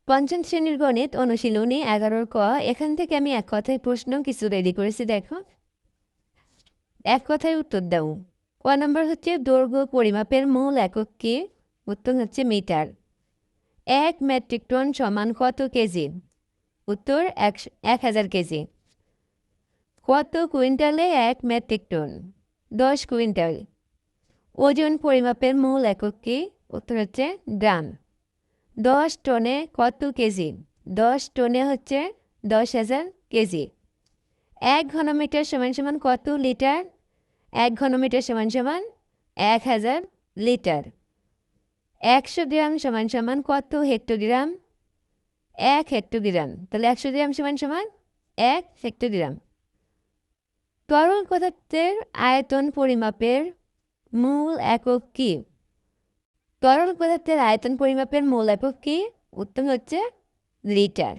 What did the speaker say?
পঞ্চম শ্রেণীর গণিত অনুশীলনী 11 ক। এখান থেকে আমি এক কথায় প্রশ্ন কিছু রেডি করেছি, দেখো। এক কথায় উত্তর দাও। ক নম্বর হচ্ছে দৈর্ঘ্য পরিমাপের মূল একক কি? উত্তর হচ্ছে মিটার। 1 মেট্রিক টন সমান কত কেজি? উত্তর 1000 কেজি। কত কুইন্টালে 1 মেট্রিক টন? 10 কুইন্টাল। ওজন পরিমাপের মূল একক কি? উত্তর হচ্ছে গ্রাম। 10 টনে কত কেজি? 10 টনে হচ্ছে 10,000 কেজি। 1 ঘনমিটার সমান সমান কত লিটার? 1 ঘনমিটার সমান সমান 1000 লিটার। 100 গ্রাম সমান সমান কত হেক্টোগ্রাম? 1 হেক্টোগ্রাম। তাহলে 100 গ্রাম সমান সমান 1 হেক্টোগ্রাম। তরল পদার্থের আয়তন পরিমাপের মূল একক কি? তরল পদার্থের আয়তন পরিমাপের মূল একক কি? উত্তর হচ্ছে লিটার।